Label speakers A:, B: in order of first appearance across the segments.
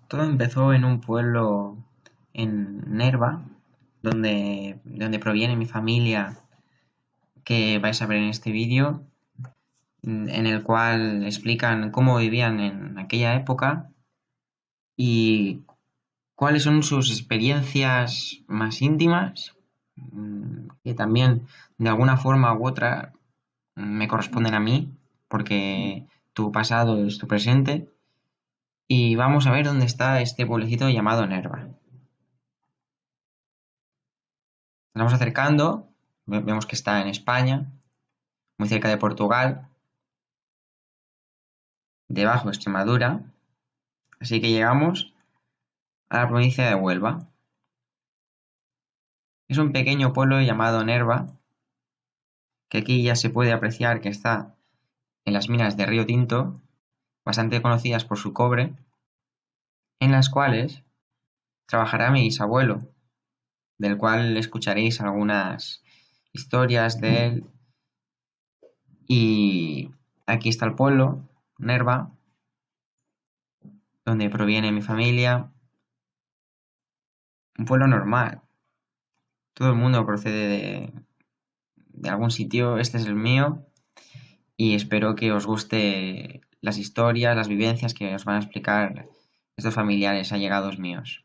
A: Todo empezó en un pueblo en Nerva, donde proviene mi familia, que vais a ver en este vídeo, en el cual explican cómo vivían en aquella época y cuáles son sus experiencias más íntimas, que también de alguna forma u otra me corresponden a mí, porque tu pasado es tu presente. Y vamos a ver dónde está este pueblecito llamado Nerva. Nos vamos acercando, vemos que está en España, muy cerca de Portugal, debajo de Extremadura, así que llegamos a la provincia de Huelva. Es un pequeño pueblo llamado Nerva, que aquí ya se puede apreciar que está en las minas de Río Tinto, bastante conocidas por su cobre, en las cuales trabajará mi bisabuelo, del cual escucharéis algunas historias de él. Y aquí está el pueblo, Nerva, donde proviene mi familia. Un pueblo normal. Todo el mundo procede de algún sitio. Este es el mío. Y espero que os guste las historias, las vivencias que os van a explicar estos familiares allegados míos.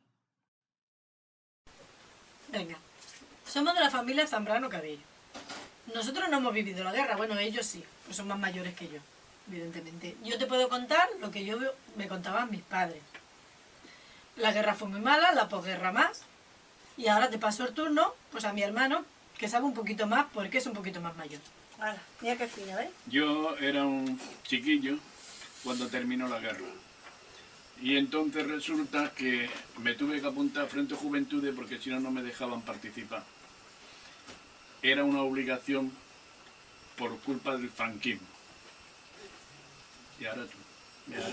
B: Venga, somos de la familia Zambrano Cabello. Nosotros no hemos vivido la guerra, bueno, ellos sí, pues son más mayores que yo, evidentemente. Yo te puedo contar lo que me contaban mis padres. La guerra fue muy mala, la posguerra más, y ahora te paso el turno, pues a mi hermano, que sabe un poquito más porque es un poquito más mayor.
C: Hala, mira qué fino, ¿eh?
D: Yo era un chiquillo cuando terminó la guerra. Y entonces resulta que me tuve que apuntar a Frente Juventudes porque si no, no me dejaban participar. Era una obligación por culpa del franquismo. Y ahora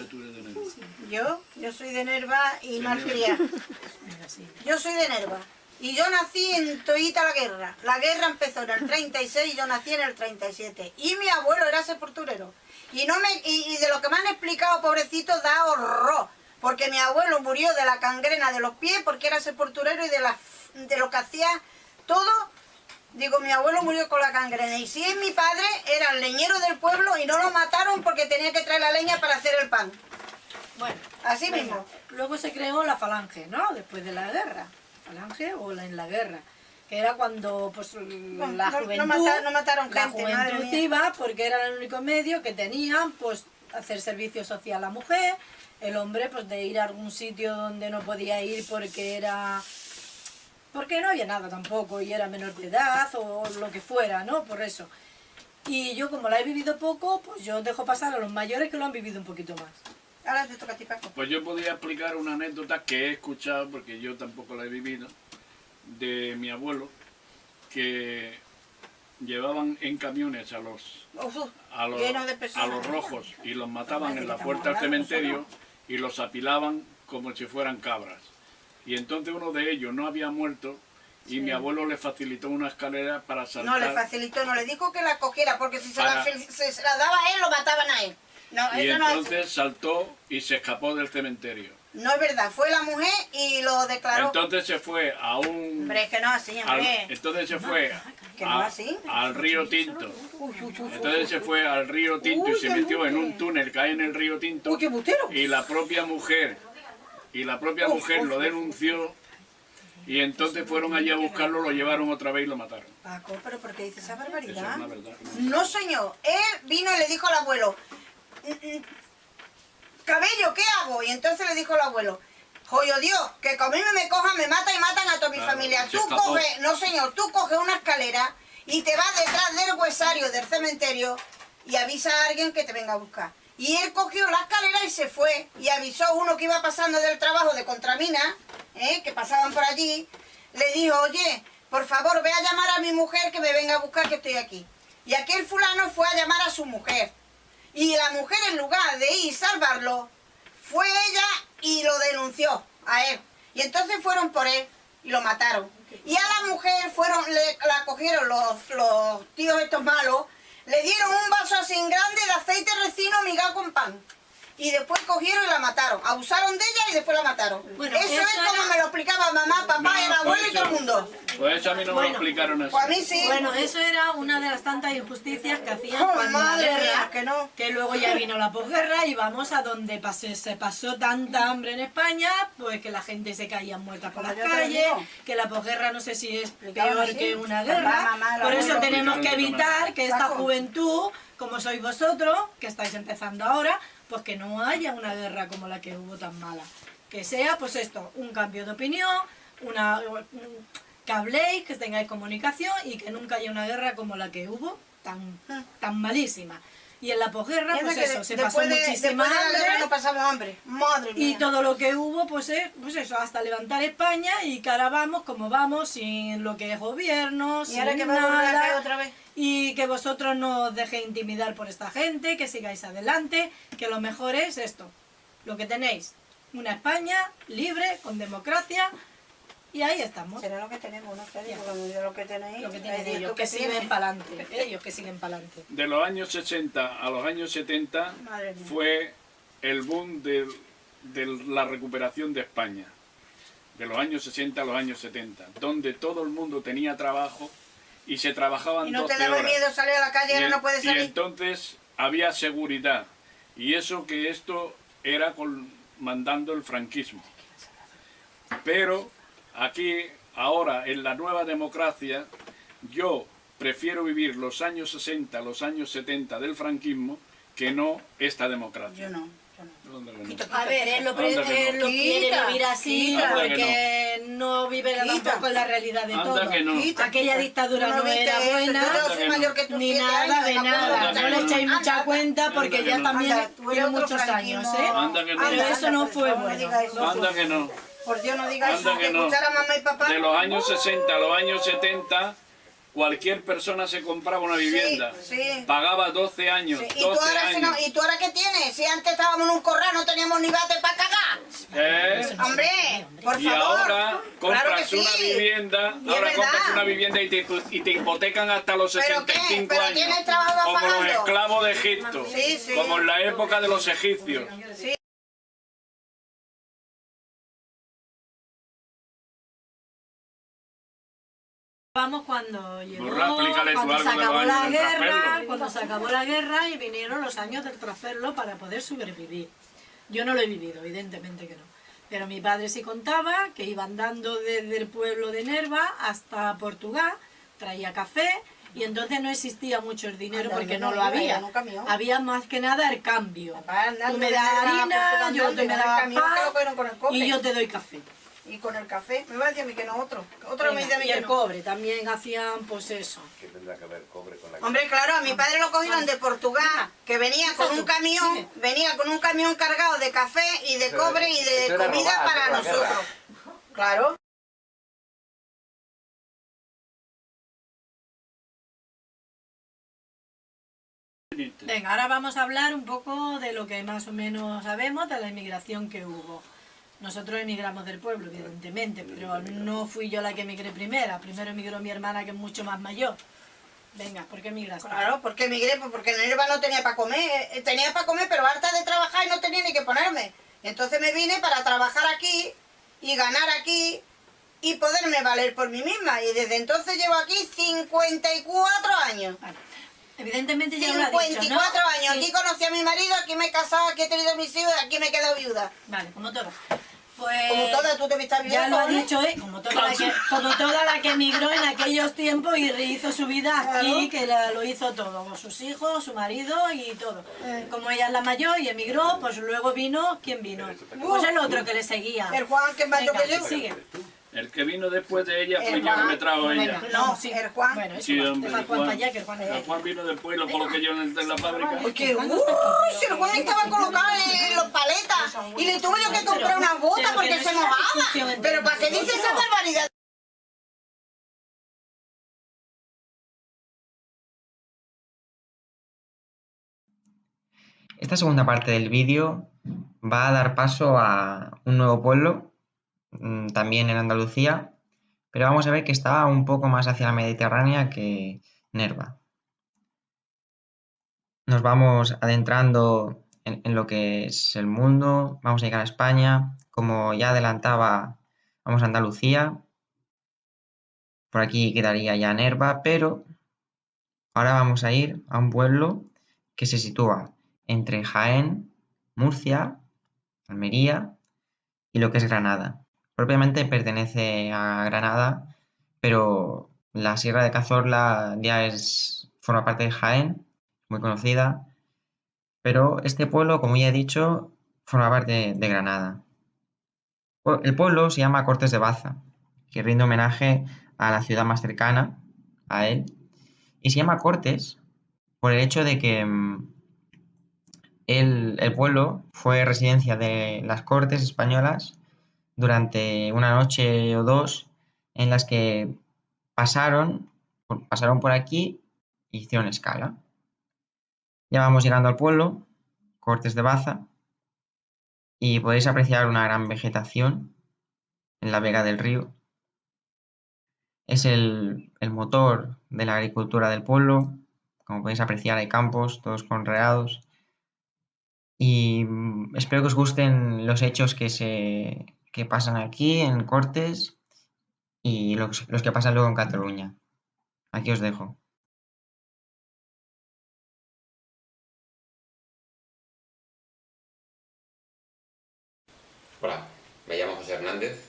D: tú eres de Nerva.
C: Yo soy de Nerva y
D: De
C: malcriada.
B: Venga, sí.
C: Yo soy de Nerva. Y yo nací en toita la guerra. La guerra empezó en el 36 y yo nací en el 37. Y mi abuelo era sepulturero. Y de lo que me han explicado, pobrecito, da horror. Porque mi abuelo murió de la gangrena de los pies porque era sepulturero y de lo que hacía todo. Digo, mi abuelo murió con la gangrena. Y si es mi padre, era el leñero del pueblo y no lo mataron porque tenía que traer la leña para hacer el pan.
B: Bueno,
C: Así
B: venga.
C: mismo.
B: Luego se creó la falange, ¿no? Después de la guerra. Falange o en la guerra. Que era cuando pues la juventud,
C: no mataron
B: la
C: gente, madre
B: juventud
C: mía.
B: iba porque era el único medio que tenían pues hacer servicio social a la mujer, el hombre pues de ir a algún sitio donde no podía ir porque no había nada tampoco y era menor de edad o lo que fuera, ¿no? Por eso. Y yo como la he vivido poco, pues yo dejo pasar a los mayores que lo han vivido un poquito más.
C: Ahora te toca a ti, Paco.
D: Pues yo podía explicar una anécdota que he escuchado, porque yo tampoco la he vivido, de mi abuelo, que llevaban en camiones a los
C: Lleno de personas.
D: a los rojos y los mataban en la puerta del cementerio y los apilaban como si fueran cabras. Y entonces uno de ellos no había muerto y mi abuelo le facilitó una escalera para saltar.
C: No le facilitó, no le dijo que la cogiera, porque si se la daba a él, lo mataban a él. No,
D: Y
C: eso no
D: entonces saltó y se escapó del cementerio.
C: no es verdad, fue la mujer y lo declaró.
D: Entonces se fue a un...
C: Hombre, es que no así, hombre.
D: entonces se fue
C: Que no así.
D: al río Tinto.
C: Uy, uy, uy,
D: Entonces se fue al río Tinto y
C: Uy,
D: se
C: qué
D: metió en un
C: embute.
D: túnel que hay en el río Tinto.
C: Uy, qué butero.
D: Y la propia mujer lo denunció y entonces fueron allí a buscarlo, lo llevaron otra vez y lo mataron.
C: Paco, pero ¿por qué dice esa
D: Eso es
C: barbaridad?
D: una verdad.
C: No, señor. Él vino y le dijo al abuelo, Cabello, ¿qué hago? Y entonces le dijo el abuelo, joyo Dios, que como a mí me cojan, me matan y matan a toda mi
D: Claro,
C: familia.
D: se
C: Tú
D: escapó.
C: coges, no señor, tú coges una escalera y te vas detrás del huesario del cementerio y avisa a alguien que te venga a buscar. Y él cogió la escalera y se fue y avisó a uno que iba pasando del trabajo de Contramina, que pasaban por allí, le dijo, oye, por favor, ve a llamar a mi mujer que me venga a buscar que estoy aquí. Y aquel fulano fue a llamar a su mujer. Y la mujer, en lugar de ir y salvarlo, fue ella y lo denunció a él. Y entonces fueron por él y lo mataron. Y a la mujer la cogieron los tíos estos malos, le dieron un vaso así grande de aceite resino migado con pan. y después cogieron y la mataron. Abusaron de ella y después la mataron.
B: Bueno,
C: eso es como me lo explicaba mamá, papá, el abuelo y todo el mundo.
D: Pues eso a mí no me lo explicaron así.
C: Pues a mí sí.
B: Bueno, eso era una de las tantas injusticias que hacían
C: Oh,
B: cuando la
C: madre
B: guerra,
C: mía, que no.
B: que luego ya vino la posguerra y vamos a donde se pasó tanta hambre en España, pues que la gente se caía muerta por las
C: Pues yo te lo
B: calles,
C: digo.
B: que la posguerra no sé si es
C: Explicaban
B: peor
C: así.
B: que una
C: Papá,
B: guerra,
C: mamá, el
B: por eso
C: abuelo.
B: tenemos que evitar que esta
C: Paco.
B: juventud, como sois vosotros, que estáis empezando ahora, pues que no haya una guerra como la que hubo tan mala. Que sea, pues esto, un cambio de opinión, que habléis, que tengáis comunicación y que nunca haya una guerra como la que hubo, tan malísima. Y en la posguerra,
C: Mira
B: pues
C: que
B: eso, se pasó muchísima
C: después de la guerra
B: hambre.
C: no pasamos hambre. Madre mía.
B: Y todo lo que hubo, pues eso, hasta levantar España y que ahora vamos como vamos, sin lo que es gobierno,
C: Y ahora
B: sin
C: que va a volver a caer
B: nada.
C: otra vez.
B: Y que vosotros no os dejéis intimidar por esta gente, que sigáis adelante, que lo mejor es esto, lo que tenéis, una España libre, con democracia, y ahí estamos.
C: Será lo que tenemos, ¿no? Te digo,
B: Ya.
C: lo que tenéis.
B: Lo que tienen
C: Dios,
B: ellos,
C: tú
B: que
C: tienes.
B: siguen para adelante, ellos que siguen para adelante.
D: De los años 60 a los años 70
C: Madre mía.
D: fue el boom de la recuperación de España. De los años 60 a los años 70, donde todo el mundo tenía trabajo y se trabajaban
C: Y no
D: 12
C: te daba
D: horas.
C: miedo salir a la calle, ahora no puedes
D: Y
C: salir.
D: entonces había seguridad. Y eso que esto era mandando el franquismo. Pero aquí, ahora, en la nueva democracia, yo prefiero vivir los años 60, los años 70 del franquismo, que no esta democracia.
C: Yo no.
D: ¿Dónde que no?
B: A ver, él lo,
D: Anda que no.
B: él lo quiere
C: Quita,
B: vivir así
C: quita.
B: porque no vive
C: Quita.
B: tampoco en la realidad de
D: Anda
B: todo.
D: que no.
B: Aquella dictadura no
C: viste
B: era
C: eso,
B: buena,
C: yo
D: Anda
C: soy
D: que
C: mayor
D: no.
C: que tú,
B: ni
C: 7
B: nada
C: años,
B: de
C: tampoco
B: nada.
D: Anda
B: No
D: que
B: le
D: no.
B: echéis mucha
C: Anda,
B: cuenta porque
D: Anda
B: ya
D: que no.
B: también
C: Anda, tú eres
B: tiene
C: otro
B: muchos años,
C: franquismo.
B: ¿eh?
D: Anda que no.
B: Pero
C: Anda,
B: eso no
C: por
B: fue
C: favor, no
B: bueno.
C: digas eso.
D: Anda que no.
C: Por Dios, no digas
D: Anda
C: eso,
D: que
C: que
D: no.
C: escuchar a mamá y papá.
D: De los años 60 a los años 70, cualquier persona se compraba una vivienda.
C: sí.
D: Pagaba 12 años,
C: Sí, ¿Y tú,
D: 12
C: ahora,
D: años.
C: ¿Y tú ahora qué tienes? Si antes estábamos en un corral, no teníamos ni bate para cagar. Hombre, por
D: Y
C: favor.
D: ahora compras
C: Claro que sí.
D: una vivienda,
C: Y es
D: ahora compras
C: verdad.
D: una vivienda y te hipotecan hasta los
C: ¿Pero qué?
D: 65
C: ¿Pero
D: años.
C: tienes trabajo
D: Como los
C: pagando?
D: esclavos de Egipto.
C: Sí, sí.
D: Como en la época de los egipcios.
C: Sí.
B: Vamos cuando llegó,
D: Burra, explícale tú
B: cuando
D: algo
B: se
D: de los
B: acabó
D: años
B: la
D: del
B: guerra,
D: trasferlo.
B: cuando se acabó la guerra y vinieron los años del trasferlo para poder sobrevivir. Yo no lo he vivido, evidentemente que no. Pero mi padre sí contaba que iba andando desde el pueblo de Nerva hasta Portugal, traía café y entonces no existía mucho el dinero
C: Anda,
B: porque
C: no,
B: no lo
C: iba
B: había.
C: en un camión.
B: Había más que nada el cambio.
C: Papá, andando
B: Tú me
C: de
B: das
C: Nerva a
B: harina,
C: Portugal,
B: yo
C: andando,
B: te me
C: y en el
B: das
C: camión que lo cogieron con el
B: pan
C: cobre.
B: y yo te doy café.
C: Y con el café, me va a decir a mí que no otro. Otro me dice a mí
B: Y
C: que
B: el
C: no.
B: cobre, también hacían pues eso.
E: ¿Qué tendrá que ver cobre con la
C: Hombre, claro, a mi padre lo cogieron de Portugal, que venía con un camión, cargado de café y de
E: Eso
C: cobre
E: era-
C: y de
E: eso era
C: comida
E: robar,
C: para
E: eso era la
C: nosotros.
E: guerra.
C: Claro.
B: Venga, ahora vamos a hablar un poco de lo que más o menos sabemos de la inmigración que hubo. Nosotros emigramos del pueblo, evidentemente, pero no fui yo la que emigré primera. Primero emigró mi hermana, que es mucho más mayor. Venga, ¿por qué emigraste?
C: Claro, porque emigré, pues porque en Nerva no tenía para comer. Tenía para comer, pero harta de trabajar y no tenía ni que ponerme. Entonces me vine para trabajar aquí y ganar aquí y poderme valer por mí misma. Y desde entonces llevo aquí 54 años.
B: Vale. Evidentemente ya lo ha dicho,
C: 54
B: ¿no?
C: años.
B: Sí.
C: Aquí conocí a mi marido, aquí me he casado, aquí he tenido mis hijos y aquí me he quedado viuda.
B: Vale, como todas. Pues,
C: Como toda, tú te viste viuda.
B: ya lo ha
C: ¿no?
B: dicho, como toda la que emigró en aquellos tiempos y hizo su vida aquí, que lo hizo todo, con sus hijos, su marido y todo. Como ella es la mayor y emigró, pues luego vino, ¿quién vino? Pues el otro que le seguía.
C: El Juan, que es mayor
B: Venga,
C: que yo.
B: sigue.
D: El que vino después de ella fue
C: El
D: yo que
C: Juan.
D: me trajo ella.
B: Venga,
C: No,
B: sí.
C: el Juan.
B: Bueno, eso
D: Sí,
B: va.
D: hombre,
B: Deja
D: el
B: al Juan
D: Juan.
B: para allá, que el Juan
D: El Juan vino después y lo coloqué yo en la fábrica.
C: Porque, si el Juan estaba colocado en los paletas y le tuve yo que comprar una bota
B: pero que
C: porque
B: no
C: se
B: es una
C: mojaba.
B: discusión entre
C: Pero ¿para qué dice esa
B: nosotros?
C: barbaridad?
A: Esta segunda parte del vídeo va a dar paso a un nuevo pueblo, también en Andalucía, pero vamos a ver que está un poco más hacia la Mediterránea que Nerva. Nos vamos adentrando en lo que es el mundo. Vamos a llegar a España. Como ya adelantaba, vamos a Andalucía. Por aquí quedaría ya Nerva, pero ahora vamos a ir a un pueblo que se sitúa entre Jaén, Murcia, Almería y lo que es Granada. Propiamente pertenece a Granada, pero la Sierra de Cazorla forma parte de Jaén, muy conocida, pero este pueblo, como ya he dicho, forma parte de Granada. El pueblo se llama Cortes de Baza, que rinde homenaje a la ciudad más cercana a él, y se llama Cortes por el hecho de que el pueblo fue residencia de las Cortes españolas durante una noche o dos en las que pasaron por aquí e hicieron escala. Ya vamos llegando al pueblo, Cortes de Baza, y podéis apreciar una gran vegetación en la vega del río. Es el motor de la agricultura del pueblo. Como podéis apreciar, hay campos, todos conreados. Y espero que os gusten los hechos que pasan aquí en Cortes y los que pasan luego en Cataluña. Aquí os dejo.
E: Hola, me llamo José Hernández.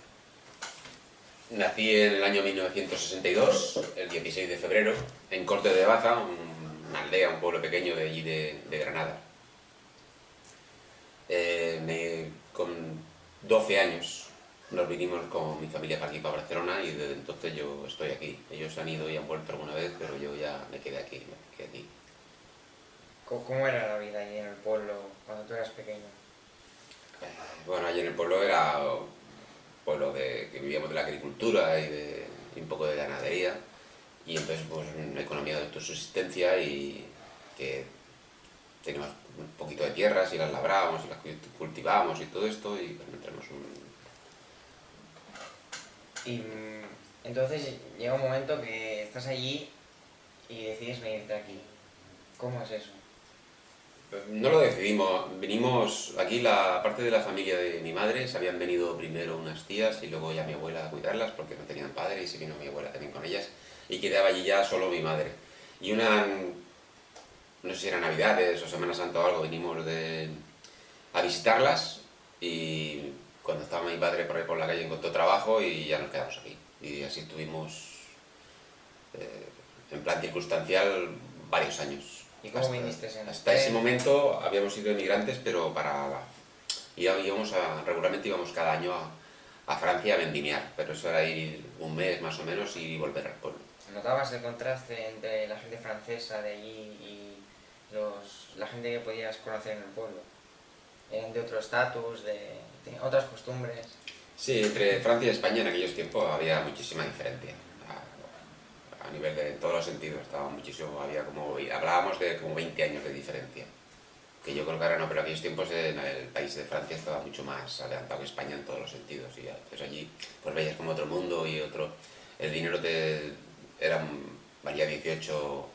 E: Nací en el año 1962, el 16 de febrero, en Cortes de Baza, una aldea, un pueblo pequeño de allí de Granada. Con 12 años nos vinimos con mi familia para aquí, para Barcelona, y desde entonces yo estoy aquí. Ellos han ido y han vuelto alguna vez, pero yo ya me quedé aquí.
F: ¿Cómo era la vida allí en el pueblo cuando tú eras pequeño?
E: Bueno, allí en el pueblo era un pueblo que vivíamos de la agricultura y un poco de ganadería, y entonces pues una economía de autosubsistencia y que teníamos un poquito de tierras y las labrábamos y las cultivábamos y todo esto, y pues tenemos
F: Y entonces llega un momento que estás allí y decides venirte aquí. ¿Cómo es eso?
E: No lo decidimos, vinimos aquí, la parte de la familia de mi madre, se habían venido primero unas tías y luego ya mi abuela a cuidarlas porque no tenían padre, y se vino mi abuela también con ellas, y quedaba allí ya solo mi madre. Y no sé si era Navidades o Semana Santa o algo, vinimos a visitarlas, y cuando estaba mi padre por ahí por la calle encontró trabajo y ya nos quedamos aquí. Y así estuvimos en plan circunstancial varios años.
F: ¿Y cómo viniste en
E: hasta ese momento habíamos sido emigrantes, pero regularmente íbamos cada año a Francia a vendimiar, pero eso era ir un mes más o menos y volver al pueblo.
F: ¿Notabas el contraste entre la gente francesa de allí y la gente que podías conocer en el pueblo? ¿Eran de otro estatus, tenían otras costumbres?
E: Sí, entre Francia y España en aquellos tiempos había muchísima diferencia. A nivel de todos los sentidos, hablábamos de como 20 años de diferencia. Que yo creo que ahora no, pero en aquellos tiempos en el país de Francia estaba mucho más adelantado que España en todos los sentidos. Y entonces allí pues veías como otro mundo y el dinero valía 18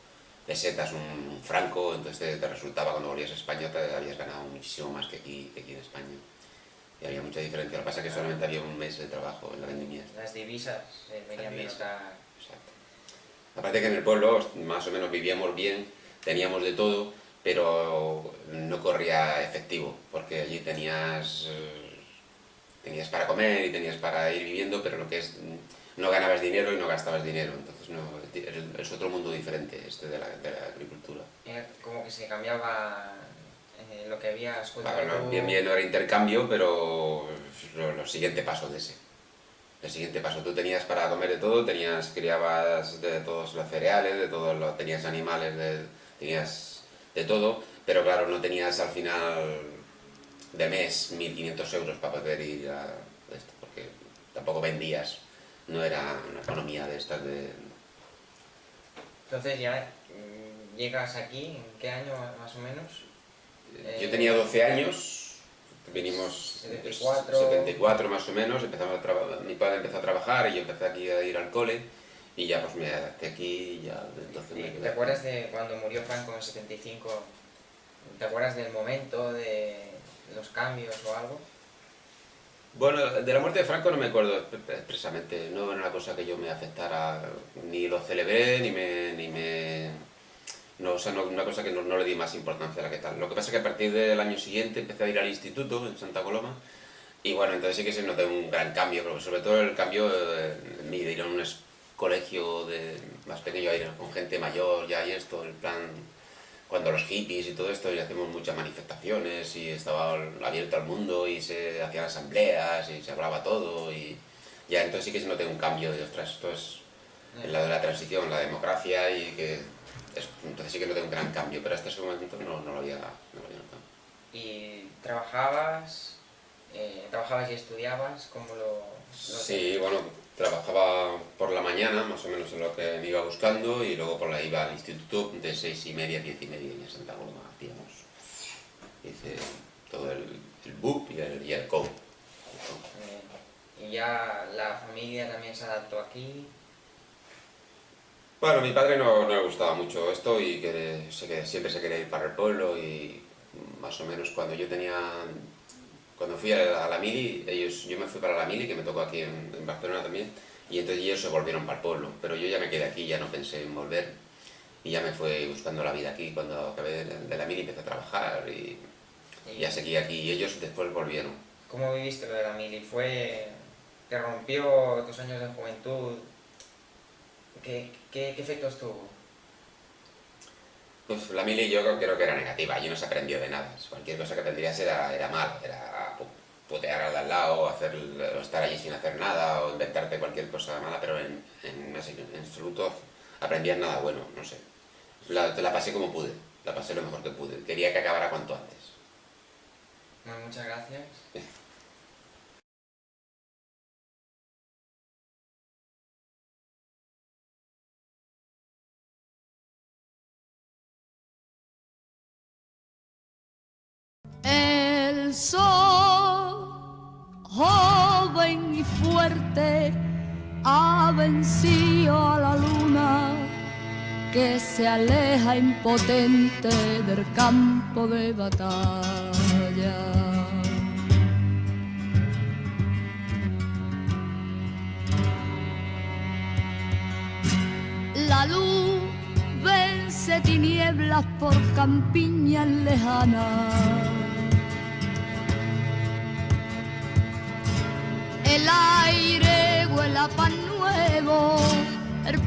E: pesetas un franco, entonces te resultaba cuando volvías a España te habías ganado muchísimo más que aquí en España. Y había mucha diferencia. Lo que pasa es que solamente había un mes de trabajo en la vendimia.
F: Las divisas venían de otra...
E: Exacto. Aparte que en el pueblo más o menos vivíamos bien, teníamos de todo, pero no corría efectivo, porque allí tenías para comer y tenías para ir viviendo, pero no ganabas dinero y no gastabas dinero, entonces es otro mundo diferente de la agricultura.
F: Era como que se cambiaba lo que había escuchado.
E: Bueno, bien no era intercambio, pero los siguientes pasos de ese. El siguiente paso, tú tenías para comer de todo, criabas de todos los cereales, tenías animales, tenías de todo, pero claro, no tenías al final de mes 1.500 euros para poder ir a esto, porque tampoco vendías, no era una economía de estas de...
F: Entonces ya llegas aquí, ¿en qué año más o menos?
E: Yo tenía 12 años. Vinimos 74 más o menos, mi padre empezó a trabajar y yo empecé aquí a ir al cole y ya pues me adapté aquí y ya entonces me quedé.
F: ¿Te acuerdas de cuando murió Franco en el 75? ¿Te acuerdas del momento, de los cambios o algo?
E: Bueno, de la muerte de Franco no me acuerdo expresamente, no era una cosa que yo me afectara, ni lo celebré, no, o sea, una cosa que no le di más importancia a la que tal. Lo que pasa es que a partir del año siguiente empecé a ir al instituto en Santa Coloma, y bueno, entonces sí que se notó un gran cambio, pero sobre todo el cambio en mí de ir a un colegio más pequeño, a ir con gente mayor ya y esto, en plan, cuando los hippies y todo esto, y hacemos muchas manifestaciones y estaba abierto al mundo y se hacían asambleas y se hablaba todo, y ya entonces sí que se notó un cambio de, ostras, esto es el lado de la transición, la democracia, y que entonces sí que noté un gran cambio, pero hasta ese momento no lo había notado.
F: ¿Y trabajabas y estudiabas? ¿Cómo lo
E: Sí, bueno, trabajaba por la mañana, más o menos en lo que me iba buscando, y luego iba al instituto de 6:30 a 10:30 en Santa Coloma, hacíamos. Hice todo el BUP y el COU.
F: Y ya la familia también se adaptó aquí?
E: Bueno, a mi padre no le gustaba mucho esto y siempre se quería ir para el pueblo, y más o menos cuando fui a la mili, yo me fui para la mili, que me tocó aquí en Barcelona también, y entonces ellos se volvieron para el pueblo, pero yo ya me quedé aquí, ya no pensé en volver, y ya me fui buscando la vida aquí. Cuando acabé de la mili empecé a trabajar y ya seguí aquí, y ellos después volvieron.
F: ¿Cómo viviste lo de la mili? ¿Te rompió tus años de juventud? ¿Qué efectos tuvo?
E: Pues la mili yo creo que era negativa, allí no se aprendió de nada. Cualquier cosa que aprendías era mal, era putear al de al lado, o estar allí sin hacer nada, o inventarte cualquier cosa mala, pero en absoluto aprendías nada bueno, no sé. La pasé como pude, la pasé lo mejor que pude, quería que acabara cuanto antes.
F: Bueno, muchas gracias.
G: El sol, joven y fuerte, ha vencido a la luna que se aleja impotente del campo de batalla. La luz vence tinieblas por campiñas lejanas. El aire huele a pan nuevo, el